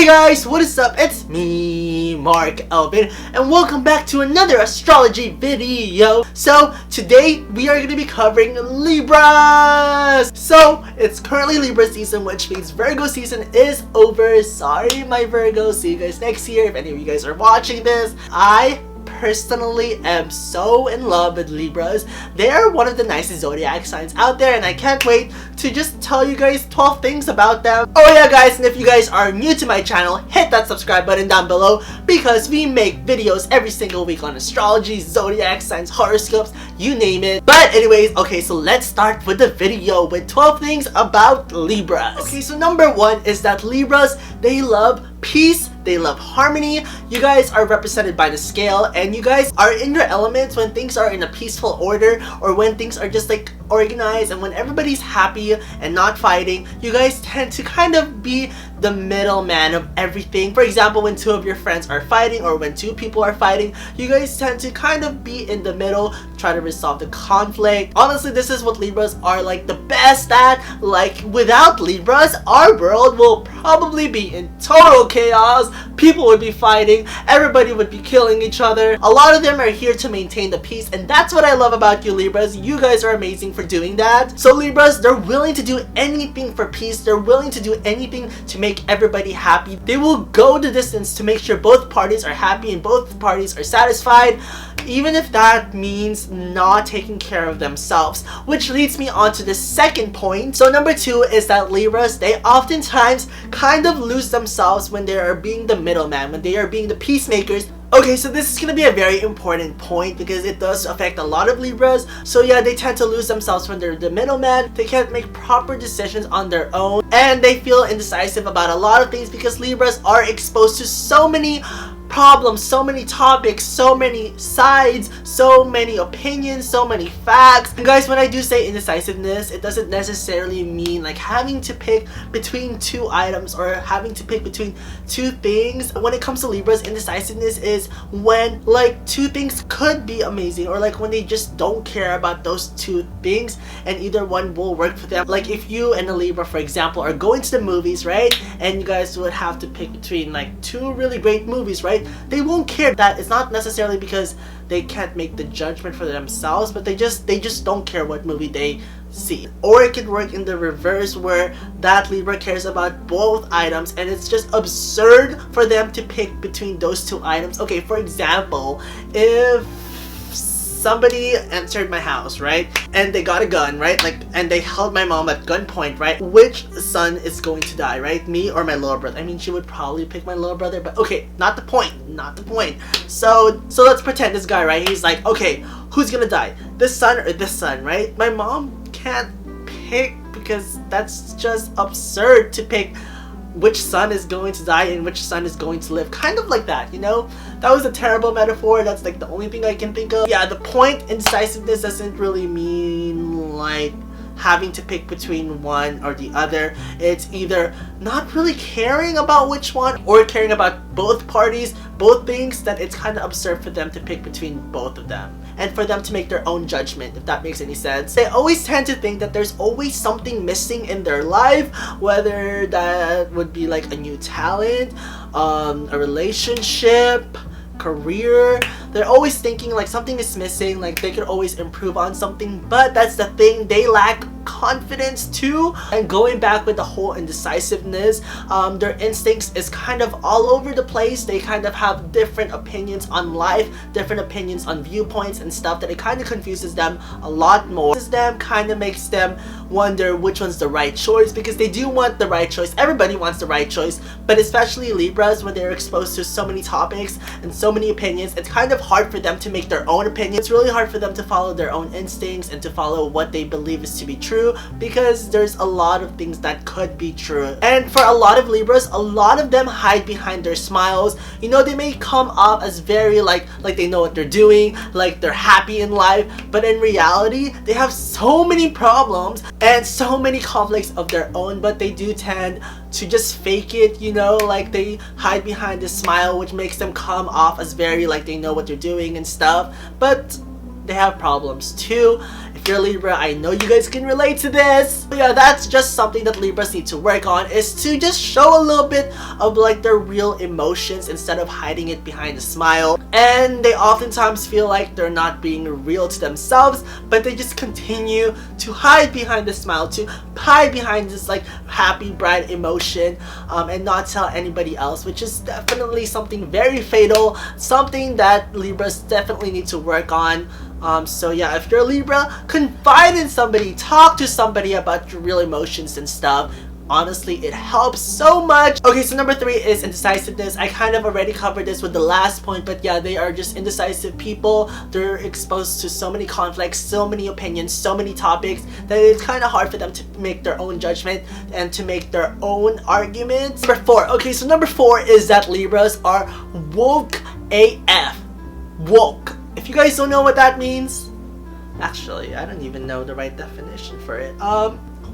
Hey guys, what is up? It's me, Marc Elvin, and welcome back to another astrology video. So today we are going to be covering Libras. So it's currently Libra season, which means Virgo season is over. Sorry my Virgos, see you guys next year if any of you guys are watching this. I personally am so in love with Libras. They are one of the nicest zodiac signs out there, and I can't wait to just tell you guys 12 things about them. Oh yeah guys, and if you guys are new to my channel, hit that subscribe button down below because we make videos every single week on astrology, zodiac signs, horoscopes, you name it. But anyways, okay, so let's start with the video with 12 things about Libras. Okay, so number 1 is that Libras, they love peace, they love harmony. You guys are represented by the scale, and you guys are in your elements when things are in a peaceful order, or when things are just like organized, and when everybody's happy and not fighting. You guys tend to kind of be the middleman of everything. For example, when two of your friends are fighting, or when two people are fighting, you guys tend to kind of be in the middle, try to resolve the conflict. Honestly, this is what Libras are like the best at. Like, without Libras, our world will probably be in total chaos. People would be fighting, everybody would be killing each other. A lot of them are here to maintain the peace, and that's what I love about you Libras. You guys are amazing for doing that. So Libras, they're willing to do anything for peace. They're willing to do anything to make everybody happy. They will go the distance to make sure both parties are happy and both parties are satisfied, even if that means not taking care of themselves. Which leads me on to the second point. So number 2 is that Libras, they oftentimes kind of lose themselves when they are being the middleman, when they are being the peacemakers. Okay, so this is going to be a very important point because it does affect a lot of Libras. So yeah, they tend to lose themselves when they're the middleman. They can't make proper decisions on their own, and they feel indecisive about a lot of things because Libras are exposed to so many problems, so many topics, so many sides, so many opinions, so many facts. And guys, when I do say indecisiveness, it doesn't necessarily mean like having to pick between two items or having to pick between two things. When it comes to Libras, indecisiveness is when like two things could be amazing, or like when they just don't care about those two things and either one will work for them. Like if you and a Libra, for example, are going to the movies, right? And you guys would have to pick between like two really great movies, right? They won't care. That it's not necessarily because they can't make the judgment for themselves, but they just don't care what movie they see. Or it could work in the reverse, where that Libra cares about both items and it's just absurd for them to pick between those two items. Okay, for example, if somebody entered my house, right, and they got a gun, right, like, and they held my mom at gunpoint, right, which son is going to die, right, me or my little brother? I mean, she would probably pick my little brother, but okay, not the point. So let's pretend this guy, right, he's like, okay, who's gonna die, this son or this son, right? My mom can't pick because that's just absurd to pick which son is going to die and which son is going to live. Kind of like that, you know? That was a terrible metaphor. That's like the only thing I can think of. Yeah, the point indecisiveness doesn't really mean like having to pick between one or the other. It's either not really caring about which one or caring about both parties, both things, that it's kind of absurd for them to pick between both of them and for them to make their own judgment, if that makes any sense. They always tend to think that there's always something missing in their life, whether that would be like a new talent, a relationship, career. They're always thinking like something is missing, like they could always improve on something, but that's the thing, they lack confidence too. And going back with the whole indecisiveness, their instincts is kind of all over the place. They kind of have different opinions on life, different opinions on viewpoints and stuff, that it kind of confuses them a lot more. Them kind of makes them wonder which one's the right choice, because they do want the right choice. Everybody wants the right choice, but especially Libras, when they're exposed to so many topics and so many opinions, it's kind of hard for them to make their own opinion. It's really hard for them to follow their own instincts and to follow what they believe is to be true, because there's a lot of things that could be true. And for a lot of Libras, a lot of them hide behind their smiles. You know, they may come off as very like they know what they're doing, like they're happy in life, but in reality, they have so many problems and so many conflicts of their own, but they do tend to just fake it, you know, like they hide behind this smile, which makes them come off as very like they know what they're doing and stuff, but they have problems too. If If you're Libra, I know you guys can relate to this. But yeah, that's just something that Libras need to work on, is to just show a little bit of like their real emotions instead of hiding it behind a smile. And they oftentimes feel like they're not being real to themselves, but they just continue to hide behind the smile, to hide behind this like happy, bright emotion, and not tell anybody else, which is definitely something very fatal, something that Libras definitely need to work on. So yeah, if you're a Libra, confide in somebody, talk to somebody about your real emotions and stuff. Honestly, it helps so much. Okay, so number 3 is indecisiveness. I kind of already covered this with the last point, but yeah, they are just indecisive people. They're exposed to so many conflicts, so many opinions, so many topics that it's kind of hard for them to make their own judgment and to make their own arguments. Number 4. Okay, so number 4 is that Libras are woke AF. Woke. If you guys don't know what that means, actually, I don't even know the right definition for it.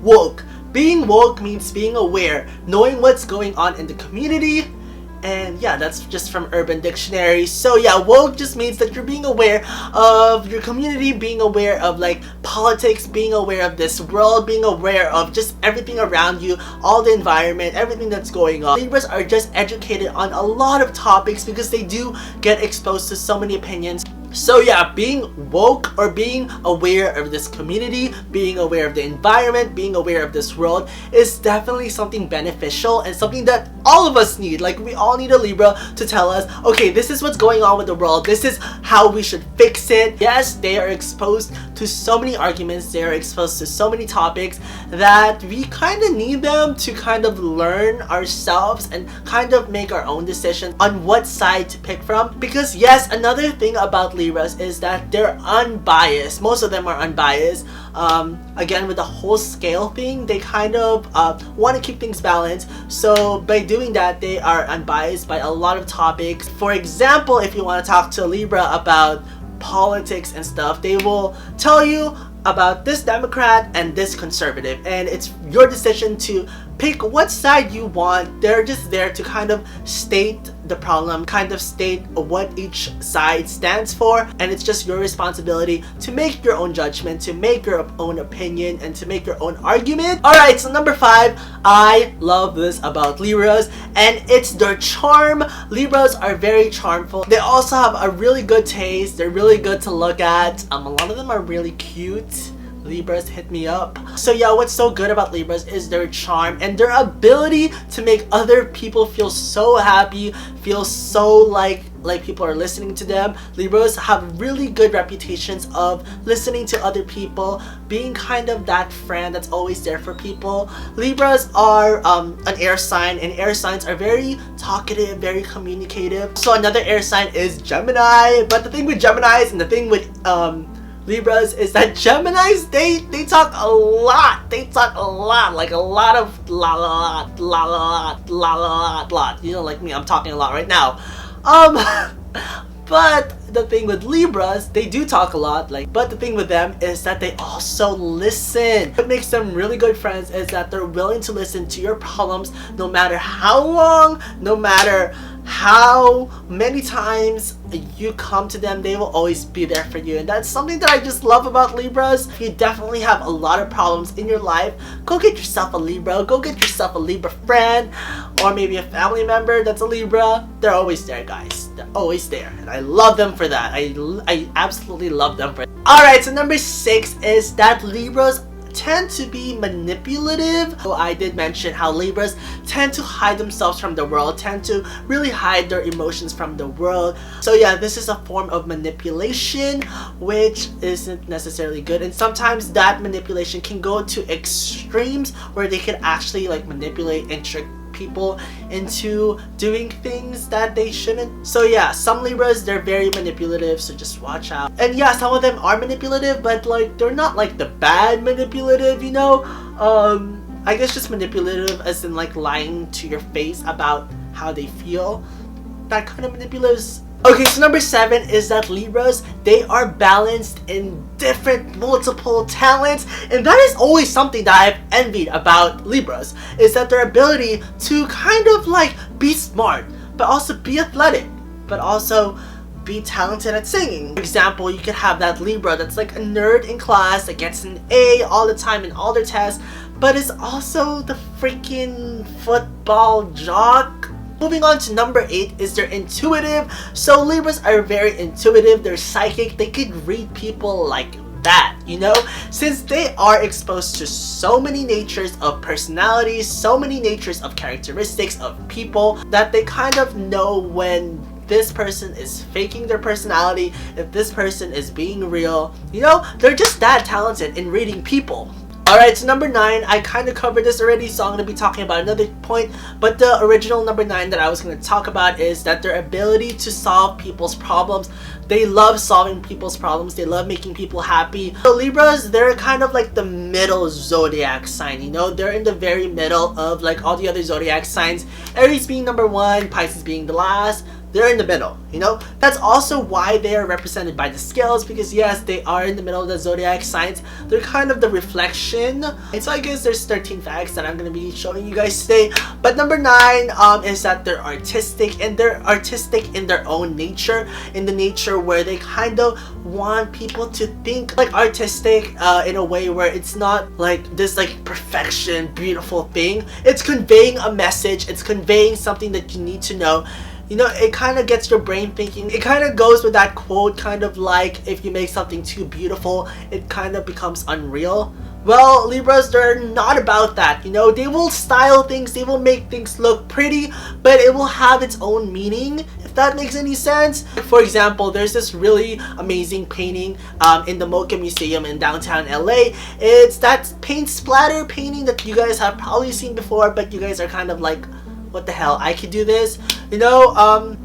Woke. Being woke means being aware, knowing what's going on in the community, and yeah, that's just from Urban Dictionary. So yeah, woke just means that you're being aware of your community, being aware of like politics, being aware of this world, being aware of just everything around you, all the environment, everything that's going on. Libras are just educated on a lot of topics because they do get exposed to so many opinions. So yeah, being woke or being aware of this community, being aware of the environment, being aware of this world is definitely something beneficial and something that all of us need. Like, we all need a Libra to tell us, okay, this is what's going on with the world, this is how we should fix it. Yes, they are exposed to so many arguments, they are exposed to so many topics that we kind of need them to kind of learn ourselves and kind of make our own decision on what side to pick from. Because yes, another thing about Libras is that they're unbiased. Most of them are unbiased. Again, with the whole scale thing, they kind of want to keep things balanced. So by doing that, they are unbiased by a lot of topics. For example, if you want to talk to a Libra about politics and stuff, they will tell you about this Democrat and this conservative, and it's your decision to pick what side you want. They're just there to kind of state the problem, kind of state what each side stands for, and it's just your responsibility to make your own judgment, to make your own opinion, and to make your own argument. Alright, so number 5, I love this about Libras, and it's their charm. Libras are very charmful. They also have a really good taste. They're really good to look at. A lot of them are really cute. Libras, hit me up. So yeah, what's so good about Libras is their charm and their ability to make other people feel so happy, feel so like people are listening to them. Libras have really good reputations of listening to other people, being kind of that friend that's always there for people. Libras are an air sign, and air signs are very talkative, very communicative. So another air sign is Gemini, but the thing with Geminis and the thing with Libras is that Geminis, they talk a lot. They talk a lot, like a lot of lot. You know, like me, I'm talking a lot right now. But the thing with Libras, they do talk a lot, but the thing with them is that they also listen. What makes them really good friends is that they're willing to listen to your problems no matter how long, no matter how many times you come to them, they will always be there for you. And that's something that I just love about Libras. If you definitely have a lot of problems in your life, go get yourself a Libra, go get yourself a Libra friend, or maybe a family member that's a Libra. They're always there, guys. They're always there, and I love them for that. I absolutely love them for that. Alright, so number 6 is that Libras tend to be manipulative. So I did mention how Libras tend to hide themselves from the world, tend to really hide their emotions from the world. So yeah, this is a form of manipulation, which isn't necessarily good, and sometimes that manipulation can go to extremes where they can actually manipulate and trick people into doing things that they shouldn't. So yeah, some Libras, they're very manipulative, so just watch out. And yeah, some of them are manipulative, but they're not the bad manipulative, you know. I guess just manipulative as in lying to your face about how they feel. That kind of manipulative. Okay, so number 7 is that Libras, they are balanced in different multiple talents, and that is always something that I've envied about Libras, is that their ability to kind of be smart, but also be athletic, but also be talented at singing. For example, you could have that Libra that's like a nerd in class that gets an A all the time in all their tests, but is also the freaking football jock. Moving on to number 8 is they're intuitive. So Libras are very intuitive, they're psychic, they could read people like that, you know, since they are exposed to so many natures of personalities, so many natures of characteristics of people, that they kind of know when this person is faking their personality, if this person is being real. You know, they're just that talented in reading people. Alright, so number 9, I kind of covered this already, so I'm going to be talking about another point, but the original number 9 that I was going to talk about is that their ability to solve people's problems. They love solving people's problems, they love making people happy. The Libras, they're kind of like the middle zodiac sign, you know, they're in the very middle of like all the other zodiac signs, Aries being number 1, Pisces being the last. They're in the middle, you know. That's also why they are represented by the scales, because yes, they are in the middle of the zodiac signs. They're kind of the reflection. And so I guess there's 13 facts that I'm going to be showing you guys today. But number 9 is that they're artistic, and they're artistic in their own nature, in the nature where they kind of want people to think like artistic in a way where it's not like this like perfection, beautiful thing. It's conveying a message, it's conveying something that you need to know. You know, it kind of gets your brain thinking. It kind of goes with that quote, kind of like, if you make something too beautiful, it kind of becomes unreal. Well, Libras, they're not about that, you know. They will style things, they will make things look pretty, but it will have its own meaning, if that makes any sense. For example, there's this really amazing painting in the Mocha Museum in downtown LA. It's that paint splatter painting that you guys have probably seen before, but you guys are kind of like, what the hell, I could do this, you know.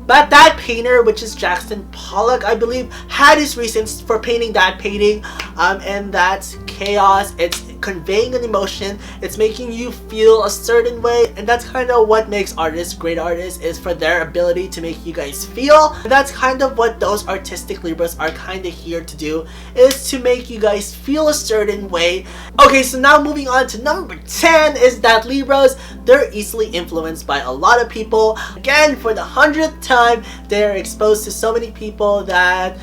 But that painter, which is Jackson Pollock, I believe, had his reasons for painting that painting, and that's chaos. It's conveying an emotion, it's making you feel a certain way, and that's kind of what makes artists great artists, is for their ability to make you guys feel. And that's kind of what those artistic Libras are kind of here to do, is to make you guys feel a certain way. Okay, so now moving on to number 10 is that Libras, they're easily influenced by a lot of people. Again, for the 100th time, they're exposed to so many people that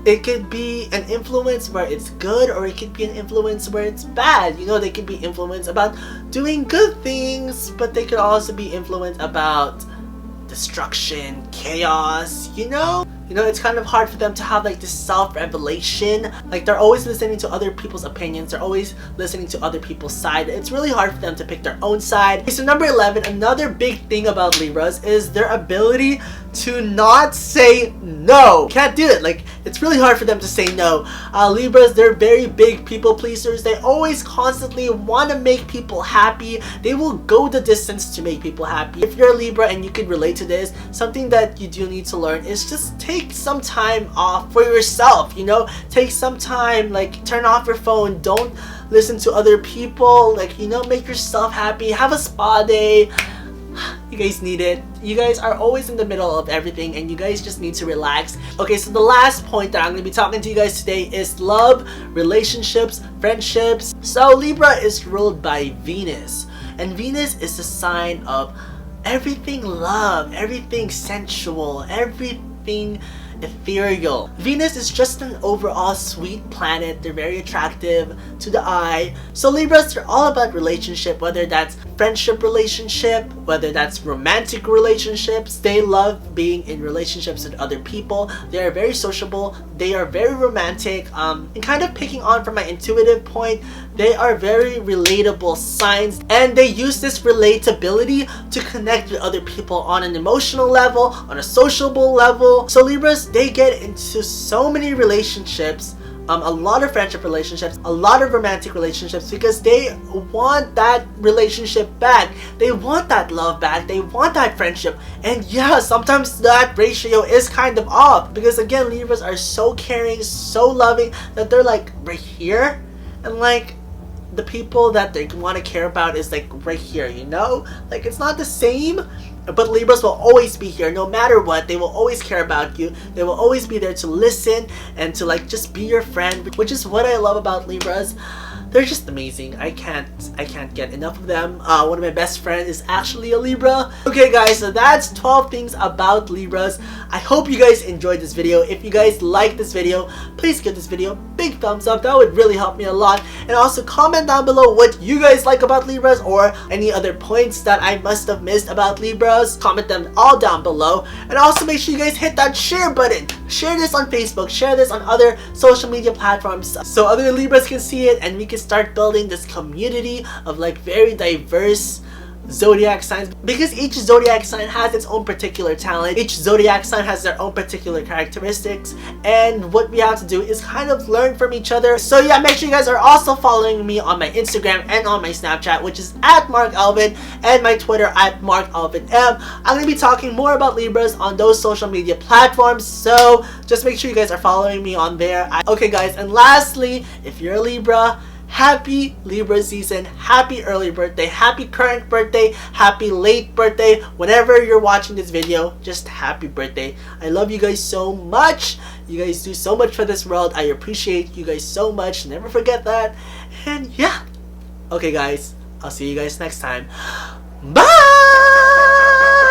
it could be an influence where it's good, or it could be an influence where it's bad. You know, they could be influenced about doing good things, but they could also be influenced about destruction, chaos, you know? You know, it's kind of hard for them to have like this self-revelation. Like, they're always listening to other people's opinions, they're always listening to other people's side. It's really hard for them to pick their own side. Okay, so number 11, another big thing about Libras is their ability to not say no. Can't do it. Like, it's really hard for them to say no. Libras, they're very big people pleasers. They always constantly want to make people happy. They will go the distance to make people happy. If you're a Libra and you can relate to this, something that you do need to learn is just take some time off for yourself, you know. Take some time, like, turn off your phone, don't listen to other people, like, you know, make yourself happy, have a spa day. You guys need it. You guys are always in the middle of everything, and you guys just need to relax. Okay, so the last point that I'm going to be talking to you guys today is love, relationships, friendships. So Libra is ruled by Venus, and Venus is the sign of everything love, everything sensual, everything ethereal. Venus is just an overall sweet planet. They're very attractive to the eye. So Libras, they're all about relationship, whether that's friendship relationship, whether that's romantic relationships. They love being in relationships with other people. They are very sociable, they are very romantic, and kind of picking on from my intuitive point, they are very relatable signs, and they use this relatability to connect with other people on an emotional level, on a sociable level. So Libras, they get into so many relationships, a lot of friendship relationships, a lot of romantic relationships, because they want that relationship back. They want that love back. They want that friendship. And yeah, sometimes that ratio is kind of off, because again, Libras are so caring, so loving, that they're like right here, and like the people that they want to care about is like right here, you know? Like, it's not the same. But Libras will always be here no matter what. They will always care about you. They will always be there to listen and to like just be your friend, which is what I love about Libras. they're just amazing. I can't get enough of them. One of my best friends is actually a Libra. Okay guys, so that's 12 things about Libras. I hope you guys enjoyed this video. If you guys like this video, please give this video a big thumbs up. That would really help me a lot. And also comment down below what you guys like about Libras or any other points that I must have missed about Libras. Comment them all down below. And also make sure you guys hit that share button. Share this on Facebook. Share this on other social media platforms so other Libras can see it and we can start building this community of like very diverse zodiac signs, because each zodiac sign has its own particular talent. Each zodiac sign has their own particular characteristics, and what we have to do is kind of learn from each other. So yeah, make sure you guys are also following me on my Instagram and on my Snapchat, which is at MarcElvin, and my Twitter at MarcElvinM. I'm going to be talking more about Libras on those social media platforms, so just make sure you guys are following me on there. Okay guys, and lastly, if you're a Libra, happy Libra season, happy early birthday, happy current birthday, happy late birthday. Whenever you're watching this video, just happy birthday. I love you guys so much. You guys do so much for this world. I appreciate you guys so much. Never forget that. And yeah. Okay guys, I'll see you guys next time. Bye!